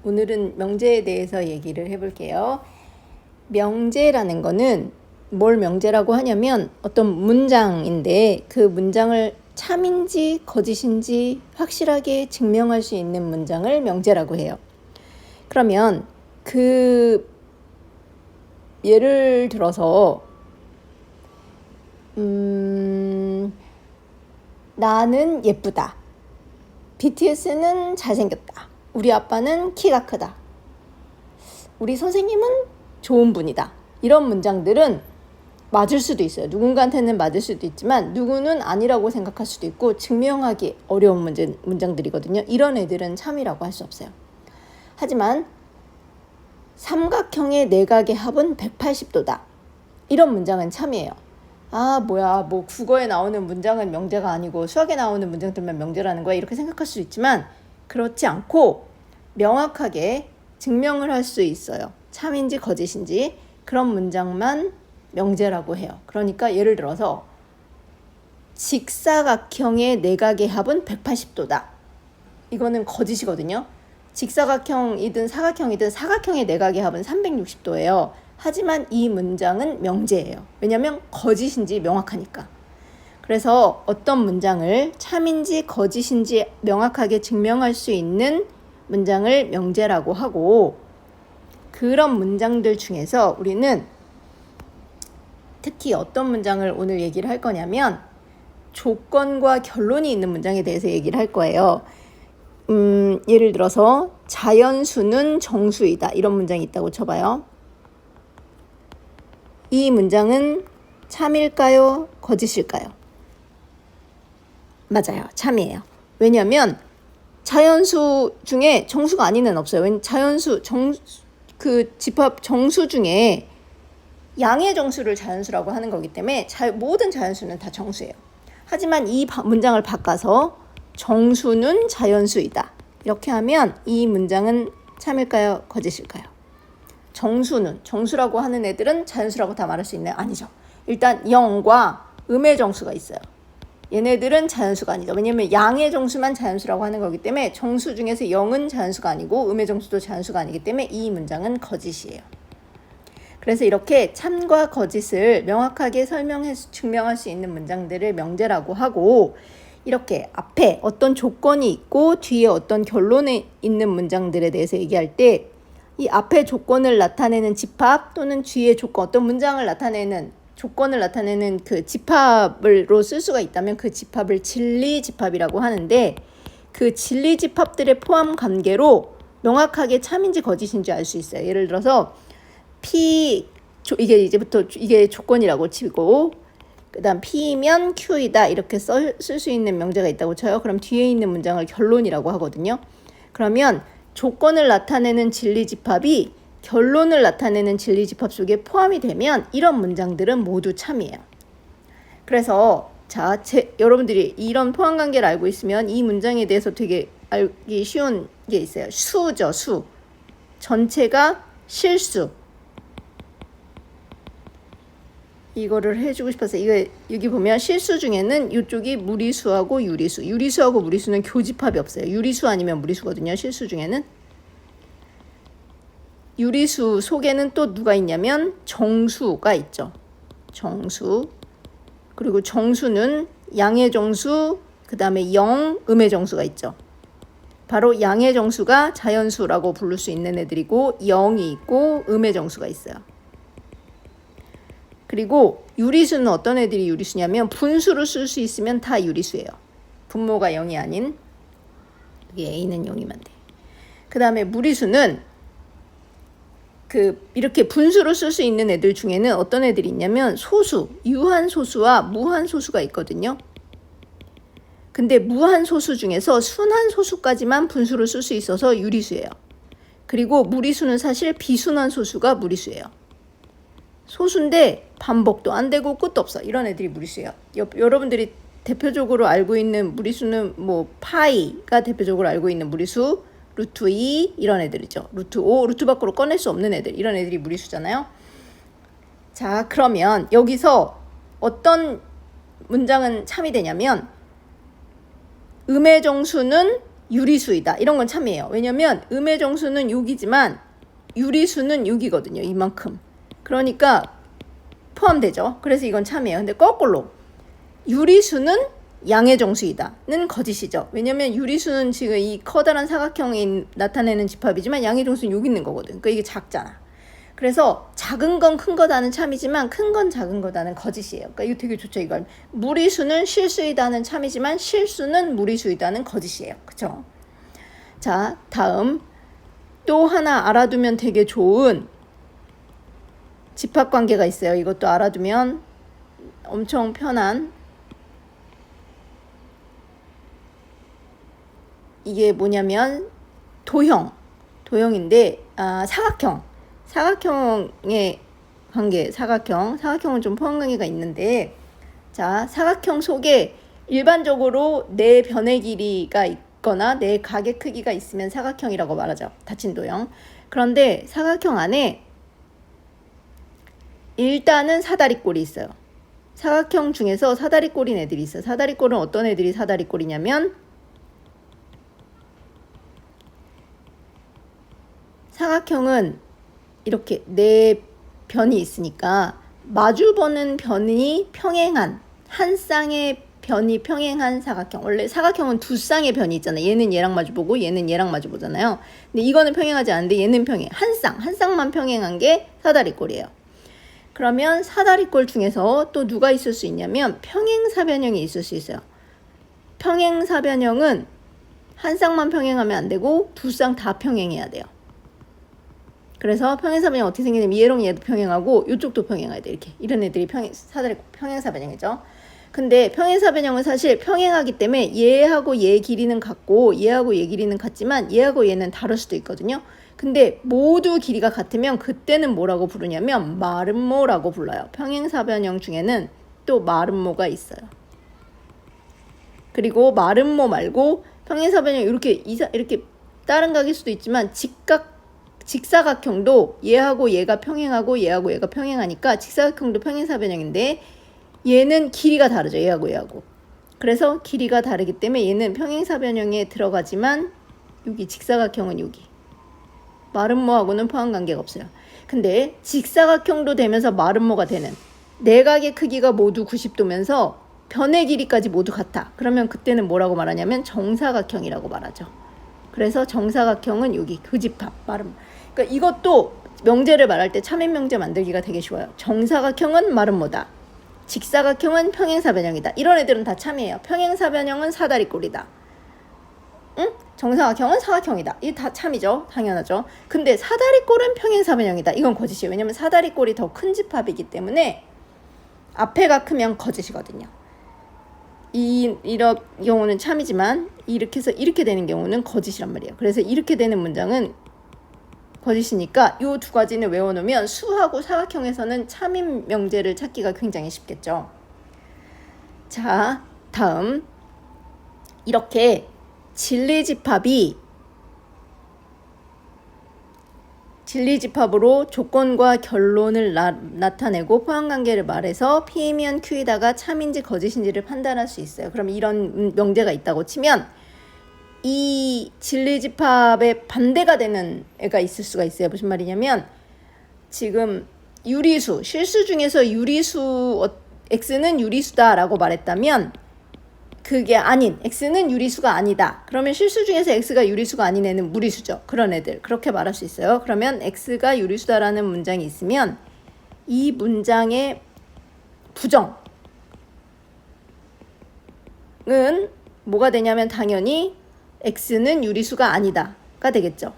오늘은 명제에 대해서 얘기를 해볼게요. 명제라는 거는 뭘 명제라고 하냐면 어떤 문장인데 그 문장을 참인지 거짓인지 확실하게 증명할 수 있는 문장을 명제라고 해요. 그러면 예를 들어서 나는 예쁘다. BTS는 잘생겼다. 우리 아빠는 키가 크다. 우리 선생님은 좋은 분이다. 이런 문장들은 맞을 수도 있어요. 누군가한테는 맞을 수도 있지만 누구는 아니라고 생각할 수도 있고 증명하기 어려운 문장들이거든요. 이런 애들은 참이라고 할 수 없어요. 하지만 삼각형의 내각의 합은 180도다. 이런 문장은 참이에요. 뭐 국어에 나오는 문장은 명제가 아니고 수학에 나오는 문장들만 명제라는 거야. 이렇게 생각할 수 있지만 그렇지 않고 명확하게 증명을 할 수 있어요. 참인지 거짓인지 그런 문장만 명제라고 해요. 그러니까 예를 들어서 직사각형의 내각의 합은 180도다. 이거는 거짓이거든요. 직사각형이든 사각형이든 사각형의 내각의 합은 360도예요. 하지만 이 문장은 명제예요. 왜냐하면 거짓인지 명확하니까. 그래서 어떤 문장을 참인지 거짓인지 명확하게 증명할 수 있는 문장을 명제라고 하고, 그런 문장들 중에서 우리는 특히 어떤 문장을 오늘 얘기를 할 거냐면 조건과 결론이 있는 문장에 대해서 얘기를 할 거예요. 예를 들어서 자연수는 정수이다. 이런 문장이 있다고 쳐봐요. 이 문장은 참일까요? 거짓일까요? 맞아요. 참이에요. 왜냐하면 자연수 중에 정수가 아닌 애는 없어요. 자연수, 집합 정수 중에 양의 정수를 자연수라고 하는 거기 때문에 모든 자연수는 다 정수예요. 하지만 이 문장을 바꿔서 정수는 자연수이다. 이렇게 하면 이 문장은 참일까요? 거짓일까요? 정수라고 하는 애들은 자연수라고 다 말할 수 있나요? 아니죠. 일단 0과 음의 정수가 있어요. 얘네들은 자연수가 아니죠. 왜냐면 양의 정수만 자연수라고 하는 거기 때문에 정수 중에서 0은 자연수가 아니고 음의 정수도 자연수가 아니기 때문에 이 문장은 거짓이에요. 그래서 이렇게 참과 거짓을 명확하게 증명할 수 있는 문장들을 명제라고 하고, 이렇게 앞에 어떤 조건이 있고 뒤에 어떤 결론이 있는 문장들에 대해서 얘기할 때 이 앞에 조건을 나타내는 집합 또는 뒤에 어떤 문장을 나타내는 조건을 나타내는 그 집합으로 쓸 수가 있다면 그 집합을 진리집합이라고 하는데, 그 진리집합들의 포함 관계로 명확하게 참인지 거짓인지 알 수 있어요. 예를 들어서 이게 조건이라고 치고 그 다음 P면 Q이다 이렇게 쓸 수 있는 명제가 있다고 쳐요. 그럼 뒤에 있는 문장을 결론이라고 하거든요. 그러면 조건을 나타내는 진리집합이 결론을 나타내는 진리집합 속에 포함이 되면 이런 문장들은 모두 참이에요. 그래서 여러분들이 이런 포함관계를 알고 있으면 이 문장에 대해서 되게 알기 쉬운 게 있어요. 수죠. 수. 전체가 실수. 이거를 해주고 싶어서 여기 보면 실수 중에는 이쪽이 무리수하고 유리수. 유리수하고 무리수는 교집합이 없어요. 유리수 아니면 무리수거든요. 실수 중에는. 유리수 속에는 또 누가 있냐면 정수가 있죠. 정수. 그리고 정수는 양의 정수, 그 다음에 음의 정수가 있죠. 바로 양의 정수가 자연수라고 부를 수 있는 애들이고 0이 있고 음의 정수가 있어요. 그리고 유리수는 어떤 애들이 유리수냐면 분수로 쓸 수 있으면 다 유리수예요. 분모가 0이 아닌 여기 A는 0이면 돼. 그 다음에 무리수는 이렇게 분수로 쓸 수 있는 애들 중에는 어떤 애들이 있냐면 유한소수와 무한소수가 있거든요. 근데 무한소수 중에서 순한소수까지만 분수로 쓸 수 있어서 유리수예요. 그리고 무리수는 사실 비순한소수가 무리수예요. 소수인데 반복도 안 되고 끝도 없어. 이런 애들이 무리수예요. 여러분들이 대표적으로 알고 있는 무리수는 파이가 대표적으로 알고 있는 무리수, 루트 2 이런 애들이죠. 루트 5, 루트 밖으로 꺼낼 수 없는 애들. 이런 애들이 무리수잖아요. 자, 그러면 여기서 어떤 문장은 참이 되냐면 음의 정수는 유리수이다. 이런 건 참이에요. 왜냐면 음의 정수는 6이지만 유리수는 6이거든요. 이만큼. 그러니까 포함되죠. 그래서 이건 참이에요. 근데 거꾸로 유리수는 양의 정수이다는 거짓이죠. 왜냐면 유리수는 지금 이 커다란 사각형이 나타내는 집합이지만 양의 정수는 6 있는 거거든. 그러니까 이게 작잖아. 그래서 작은 건 큰 거다는 참이지만 큰 건 작은 거다는 거짓이에요. 그러니까 이거 되게 좋죠. 이걸 무리수는 실수이다는 참이지만 실수는 무리수이다는 거짓이에요. 그쵸? 자, 다음 또 하나 알아두면 되게 좋은 집합관계가 있어요. 이것도 알아두면 엄청 편한, 이게 뭐냐면 도형인데 사각형의 관계, 사각형은 좀 포함관계가 있는데, 자, 사각형 속에 일반적으로 네 변의 길이가 있거나 네 각의 크기가 있으면 사각형이라고 말하죠. 닫힌 도형. 그런데 사각형 안에 일단은 사다리꼴이 있어요. 사각형 중에서 사다리꼴인 애들이 있어요. 사다리꼴은 어떤 애들이 사다리꼴이냐면, 사각형은 이렇게 네 변이 있으니까 마주보는 변이 평행한, 한 쌍의 변이 평행한 사각형. 원래 사각형은 두 쌍의 변이 있잖아요. 얘는 얘랑 마주보고 얘는 얘랑 마주보잖아요. 근데 이거는 평행하지 않은데 얘는 평행. 한 쌍만 평행한 게 사다리꼴이에요. 그러면 사다리꼴 중에서 또 누가 있을 수 있냐면 평행사변형이 있을 수 있어요. 평행사변형은 한 쌍만 평행하면 안 되고 두 쌍 다 평행해야 돼요. 그래서 평행사변형 어떻게 생기냐면 얘랑 얘도 평행하고 이쪽도 평행해야 돼. 이렇게 이런 애들이 평행사변형이죠. 근데 평행사변형은 사실 평행하기 때문에 얘하고 얘 길이는 같고 얘하고 얘 길이는 같지만 얘하고 얘는 다를 수도 있거든요. 근데 모두 길이가 같으면 그때는 뭐라고 부르냐면 마름모라고 불러요. 평행사변형 중에는 또 마름모가 있어요. 그리고 마름모 말고 평행사변형 이렇게 다른 각일 수도 있지만 직사각형도 얘하고 얘가 평행하고 얘하고 얘가 평행하니까 직사각형도 평행사변형인데 얘는 길이가 다르죠. 얘하고. 그래서 길이가 다르기 때문에 얘는 평행사변형에 들어가지만 여기 직사각형은 여기. 마름모하고는 포함관계가 없어요. 근데 직사각형도 되면서 마름모가 되는 내각의 크기가 모두 90도면서 변의 길이까지 모두 같아. 그러면 그때는 뭐라고 말하냐면 정사각형이라고 말하죠. 그래서 정사각형은 여기 교집합, 마름모. 그러니까 이것도 명제를 말할 때 참인 명제 만들기가 되게 쉬워요. 정사각형은 마름모다. 직사각형은 평행사변형이다. 이런 애들은 다 참이에요. 평행사변형은 사다리꼴이다. 응? 정사각형은 사각형이다. 이게 다 참이죠. 당연하죠. 근데 사다리꼴은 평행사변형이다. 이건 거짓이에요. 왜냐면 사다리꼴이 더 큰 집합이기 때문에 앞에가 크면 거짓이거든요. 이런 경우는 참이지만 이렇게 해서 이렇게 되는 경우는 거짓이란 말이에요. 그래서 이렇게 되는 문장은 거짓이니까 이 두 가지는 외워놓으면 수하고 사각형에서는 참인 명제를 찾기가 굉장히 쉽겠죠. 자, 다음 이렇게 진리집합으로 조건과 결론을 나타내고 포함관계를 말해서 P이면 Q이다가 참인지 거짓인지를 판단할 수 있어요. 그럼 이런 명제가 있다고 치면 이 진리집합의 반대가 되는 애가 있을 수가 있어요. 무슨 말이냐면 지금 유리수, 실수 중에서 X는 유리수다라고 말했다면 그게 아닌, X는 유리수가 아니다. 그러면 실수 중에서 X가 유리수가 아닌 애는 무리수죠. 그런 애들. 그렇게 말할 수 있어요. 그러면 X가 유리수다라는 문장이 있으면 이 문장의 부정은 뭐가 되냐면 당연히 X는 유리수가 아니다가 되겠죠.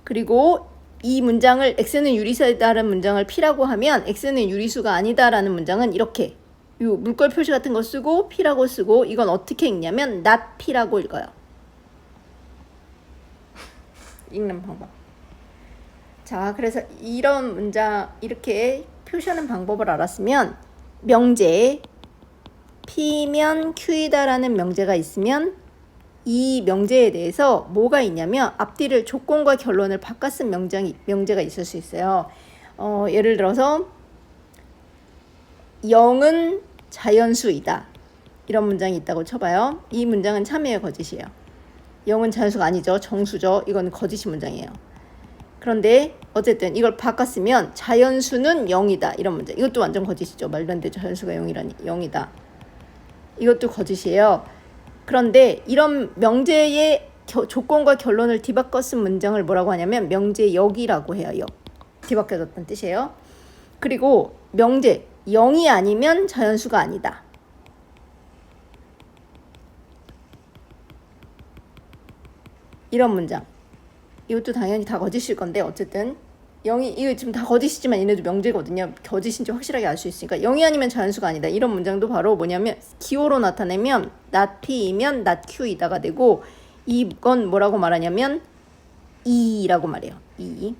그리고 이 문장을 X는 유리수다라는 문장을 P라고 하면 X는 유리수가 아니다라는 문장은 이렇게 이 물결 표시 같은 거 쓰고 P라고 쓰고 이건 어떻게 읽냐면 not P라고 읽어요. 읽는 방법. 자, 그래서 이런 문장 이렇게 표시하는 방법을 알았으면 명제 P면 Q이다라는 명제가 있으면 이 명제에 대해서 뭐가 있냐면 앞뒤를 조건과 결론을 바꿔 쓴 명제가 있을 수 있어요. 예를 들어서 0은 자연수이다. 이런 문장이 있다고 쳐봐요. 이 문장은 참이에요, 거짓이에요? 0은 자연수가 아니죠. 정수죠. 이건 거짓이 문장이에요. 그런데 어쨌든 이걸 바꿨으면 자연수는 0이다. 이런 문장. 이것도 완전 거짓이죠. 말도 안 되죠. 자연수가 0이라니. 0이다. 이것도 거짓이에요. 그런데 이런 명제의 조건과 결론을 뒤바꿔 쓴 문장을 뭐라고 하냐면 명제역이라고 해요. 역. 뒤바뀌어졌다는 뜻이에요. 그리고 명제 0이 아니면 자연수가 아니다. 이런 문장. 이것도 당연히 다 거짓일 건데 어쨌든 0이 이거 지금 다 거짓이지만 얘네도 명제거든요. 거짓인지 확실하게 알 수 있으니까 0이 아니면 자연수가 아니다. 이런 문장도 바로 뭐냐면 기호로 나타내면 not p이면 not q이다가 되고 이건 뭐라고 말하냐면 이라고 말해요. 이.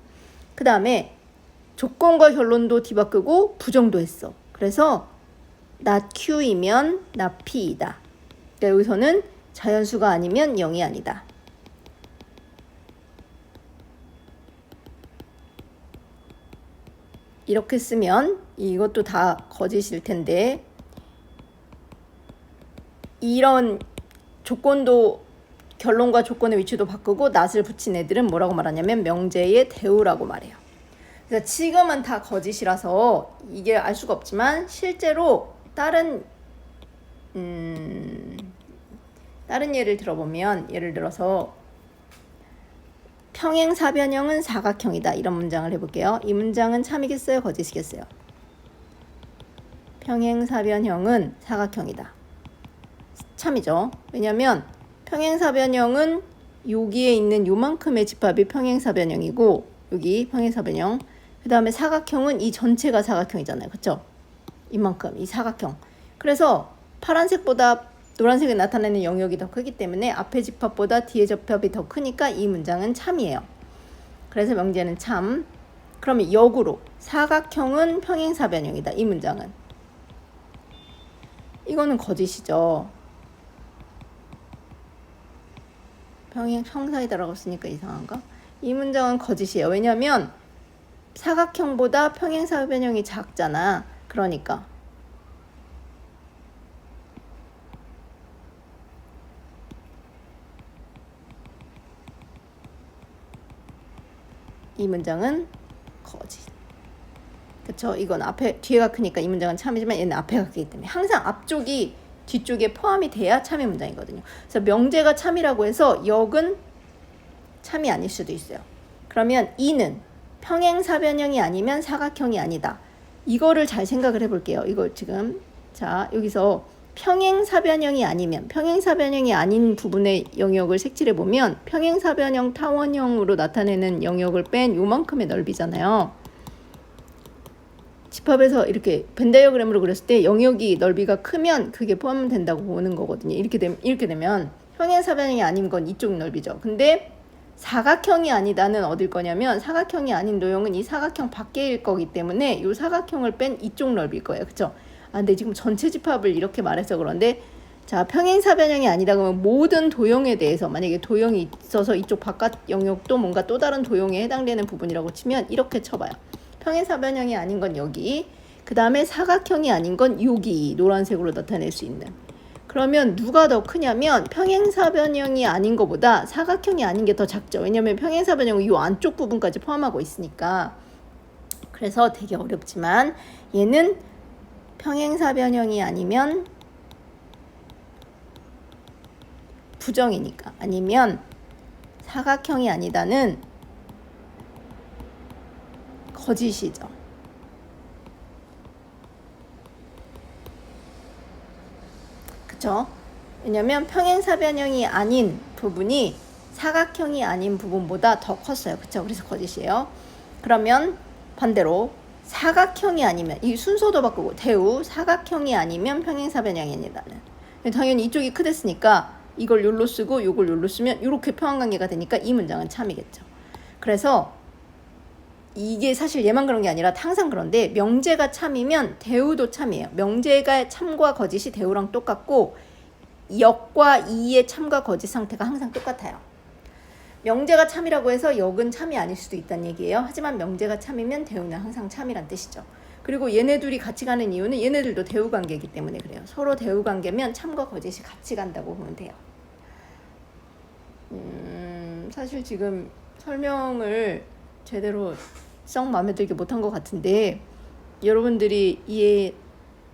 그 다음에 조건과 결론도 뒤바꾸고 부정도 했어. 그래서 not q이면 not p이다. 그러니까 여기서는 자연수가 아니면 0이 아니다. 이렇게 쓰면 이것도 다 거짓일 텐데 이런 조건도 결론과 조건의 위치도 바꾸고 not을 붙인 애들은 뭐라고 말하냐면 명제의 대우라고 말해요. 그래서 지금은 다 거짓이라서 이게 알 수가 없지만 실제로 다른 예를 들어보면 예를 들어서 평행사변형은 사각형이다. 이런 문장을 해볼게요. 이 문장은 참이겠어요? 거짓이겠어요? 평행사변형은 사각형이다. 참이죠. 왜냐하면 평행사변형은 여기에 있는 요만큼의 집합이 평행사변형이고 여기 평행사변형 그 다음에 사각형은 이 전체가 사각형이잖아요. 그쵸? 이만큼 이 사각형. 그래서 파란색보다 노란색에 나타내는 영역이 더 크기 때문에 앞에 집합보다 뒤에 집합이 더 크니까 이 문장은 참이에요. 그래서 명제는 참. 그러면 역으로 사각형은 평행사변형이다. 이 문장은. 이거는 거짓이죠. 평사이다라고 쓰니까 이상한가? 이 문장은 거짓이에요. 왜냐하면 사각형보다 평행사변형이 작잖아. 그러니까. 이 문장은 거짓. 그쵸? 이건 뒤에가 크니까 이 문장은 참이지만 얘는 앞에가 크기 때문에 항상 앞쪽이 뒤쪽에 포함이 돼야 참의 문장이거든요. 그래서 명제가 참이라고 해서 역은 참이 아닐 수도 있어요. 그러면 이는 평행사변형이 아니면 사각형이 아니다. 이거를 잘 생각을 해볼게요. 이거 지금 자 여기서 평행사변형이 아니면 평행사변형이 아닌 부분의 영역을 색칠해보면 평행사변형 타원형으로 나타내는 영역을 뺀 요만큼의 넓이잖아요. 집합에서 이렇게 벤 다이어그램으로 그렸을 때 영역이 넓이가 크면 그게 포함된다고 보는 거거든요. 이렇게 되면 평행사변형이 아닌 건 이쪽 넓이죠. 근데 사각형이 아니다는 어딜 거냐면 사각형이 아닌 도형은 이 사각형 밖에일 거기 때문에 이 사각형을 뺀 이쪽 넓이일 거예요. 그쵸? 근데 지금 전체 집합을 이렇게 말해서 그런데 자 평행사변형이 아니다 그러면 모든 도형에 대해서 만약에 도형이 있어서 이쪽 바깥 영역도 뭔가 또 다른 도형에 해당되는 부분이라고 치면 이렇게 쳐봐요. 평행사변형이 아닌 건 여기 그 다음에 사각형이 아닌 건 여기 노란색으로 나타낼 수 있는 그러면 누가 더 크냐면 평행사변형이 아닌 것보다 사각형이 아닌 게 더 작죠. 왜냐면 평행사변형은 이 안쪽 부분까지 포함하고 있으니까 그래서 되게 어렵지만 얘는 평행사변형이 아니면 부정이니까 아니면 사각형이 아니다는 거짓이죠. 그쵸? 왜냐면 평행사변형이 아닌 부분이 사각형이 아닌 부분보다 더 컸어요. 그쵸? 그래서 거짓이에요. 그러면 반대로 사각형이 아니면 이 순서도 바꾸고 대우 사각형이 아니면 평행사변형이 아니다는 당연히 이쪽이 크댔으니까 이걸 요로 쓰고 요걸 요로 쓰면 이렇게 평행관계가 되니까 이 문장은 참이겠죠. 그래서 이게 사실 얘만 그런 게 아니라 항상 그런데 명제가 참이면 대우도 참이에요. 명제가 참과 거짓이 대우랑 똑같고 역과 이의 참과 거짓 상태가 항상 똑같아요. 명제가 참이라고 해서 역은 참이 아닐 수도 있다는 얘기예요. 하지만 명제가 참이면 대우는 항상 참이란 뜻이죠. 그리고 얘네 둘이 같이 가는 이유는 얘네들도 대우관계이기 때문에 그래요. 서로 대우관계면 참과 거짓이 같이 간다고 보면 돼요. 사실 지금 설명을 제대로 썩 마음에 들게 못한 것 같은데 여러분들이 이해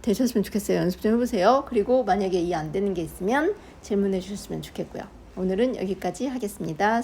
되셨으면 좋겠어요. 연습 좀 해보세요. 그리고 만약에 이해 안 되는 게 있으면 질문해 주셨으면 좋겠고요. 오늘은 여기까지 하겠습니다.